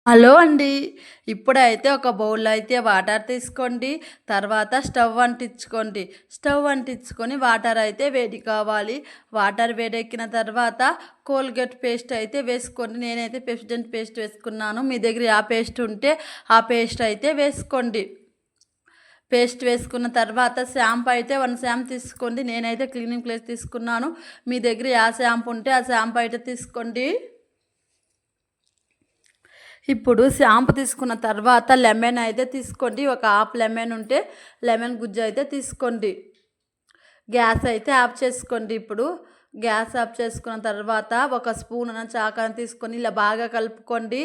Hello అండి. ఇప్పుడైతే ఒక బౌల్‌లో అయితే వాటర్ తీసుకోండి. తర్వాత స్టవ్ అంటించుకోండి. స్టవ్ అంటించుకొని వాటర్ అయితే వేడి కావాలి. వాటర్ వేడెక్కిన తర్వాత కోల్గేట్ పేస్ట్ అయితే వేసుకోండి. నేనైతే పెప్సోడెంట్ పేస్ట్ వేసుకున్నాను. మీ దగ్గర ఆ పేస్ట్ ఉంటే ఆ పేస్ట్ అయితే వేసుకోండి. పేస్ట్ వేసుకున్న తర్వాత షాంపూ అయితే 1 షాంపూ తీసుకోండి. నేనైతే క్లీనింగ్ ప్లస్ తీసుకున్నాను. మీ దగ్గర ఆ షాంపూ ఉంటే ఆ షాంపూ అయితే తీసుకోండి. ఇప్పుడు షాంపూ తీసుకున్న తర్వాత లెమన్ అయితే తీసుకోండి. ఒక హాఫ్ లెమన్ ఉంటే లెమన్ గుజ్జు అయితే తీసుకోండి. గ్యాస్ అయితే ఆఫ్ చేసుకోండి. ఇప్పుడు గ్యాస్ ఆఫ్ చేసుకున్న తర్వాత ఒక స్పూన్ చాకాన్ని తీసుకొని ఇలా బాగా కలుపుకోండి.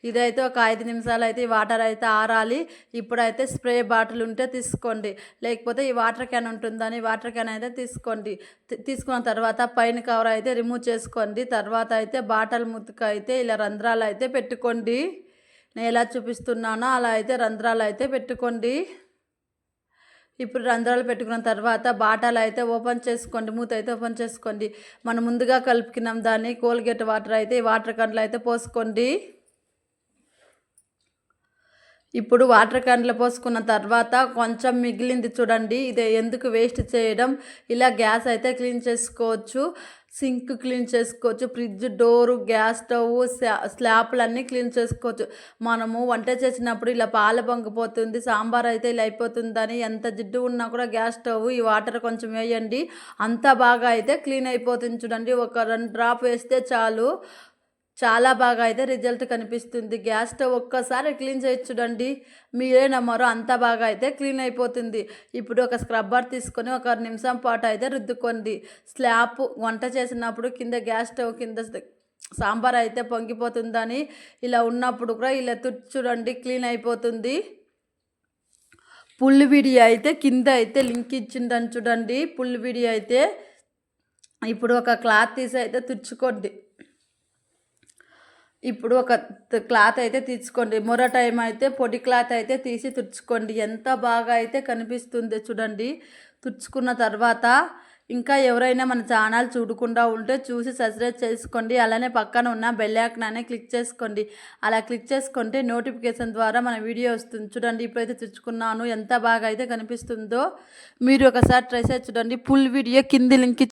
ఇదైతే ఒక 5 నిమిషాలు అయితే ఈ వాటర్ అయితే ఆరాలి. ఇప్పుడైతే స్ప్రే బాటిల్ ఉంటే తీసుకోండి, లేకపోతే ఈ వాటర్ క్యాన్ ఉంటుందని వాటర్ క్యాన్ అయితే తీసుకోండి. తీసుకున్న తర్వాత పైన కవర్ అయితే రిమూవ్ చేసుకోండి. తర్వాత అయితే బాటిల్ ముత్తుకు అయితే ఇలా రంధ్రాలు అయితే పెట్టుకోండి. నేను ఎలా చూపిస్తున్నానో అలా అయితే రంధ్రాలు అయితే పెట్టుకోండి. ఇప్పుడు రంధ్రాలు పెట్టుకున్న తర్వాత బాటాలు అయితే ఓపెన్ చేసుకోండి. మూత అయితే ఓపెన్ చేసుకోండి. మనం ముందుగా కలుపుకున్నాం దాన్ని కోల్గేట్ వాటర్ అయితే ఈ వాటర్ కండ్లు అయితే పోసుకోండి. ఇప్పుడు వాటర్ క్యాన్లో పోసుకున్న తర్వాత కొంచెం మిగిలింది చూడండి. ఇది ఎందుకు వేస్ట్ చేయడం, ఇలా గ్యాస్ అయితే క్లీన్ చేసుకోవచ్చు. సింక్ క్లీన్ చేసుకోవచ్చు, ఫ్రిడ్జ్ డోరు, గ్యాస్ స్టవ్, స్లాబ్లన్నీ క్లీన్ చేసుకోవచ్చు. మనము వంట చేసినప్పుడు ఇలా పాల పొంగిపోతుంది, సాంబార్ అయితే ఇలా అయిపోతుందని ఎంత జిడ్డు ఉన్నా కూడా గ్యాస్ స్టవ్ ఈ వాటర్ కొంచెం వేయండి, అంత బాగా అయితే క్లీన్ అయిపోతుంది. చూడండి, ఒక 2 డ్రాప్ వేస్తే చాలు, చాలా బాగా అయితే రిజల్ట్ కనిపిస్తుంది. గ్యాస్ స్టవ్ ఒక్కసారి క్లీన్ చేయొచ్చు చూడండి, మీరే నమ్మరు, అంత బాగా అయితే క్లీన్ అయిపోతుంది. ఇప్పుడు ఒక స్క్రబ్బర్ తీసుకొని ఒక నిమిషం పాటు అయితే రుద్దుకోండి. స్లాబ్ వంట చేసినప్పుడు కింద గ్యాస్ స్టవ్ కింద సాంబార్ అయితే పొంగిపోతుందని ఇలా ఉన్నప్పుడు కూడా ఇలా తుడిచి చూడండి, క్లీన్ అయిపోతుంది. ఫుల్ వీడియో అయితే కింద అయితే లింక్ ఇచ్చిందని చూడండి, ఫుల్ వీడియో అయితే. ఇప్పుడు ఒక క్లాత్ తీసి అయితే తుడుచుకోండి. ఇప్పుడు ఒక క్లాత్ అయితే తీసుకోండి. మొర టైం అయితే పొడి క్లాత్ అయితే తీసి తుడుచుకోండి. ఎంత బాగా అయితే కనిపిస్తుంది చూడండి. తుడుచుకున్న తర్వాత ఇంకా ఎవరైనా మన ఛానల్ చూడకుండా ఉంటే చూసి సబ్స్క్రైబ్ చేసుకోండి. అలానే పక్కన ఉన్న బెల్ ఐకాన్ని క్లిక్ చేసుకోండి. అలా క్లిక్ చేసుకుంటే నోటిఫికేషన్ ద్వారా మన వీడియో వస్తుంది. చూడండి, ఇప్పుడైతే తుడుచుకున్నాను, ఎంత బాగా అయితే కనిపిస్తుందో. మీరు ఒకసారి ట్రై చేసి చూడండి. ఫుల్ వీడియో కింది లింక్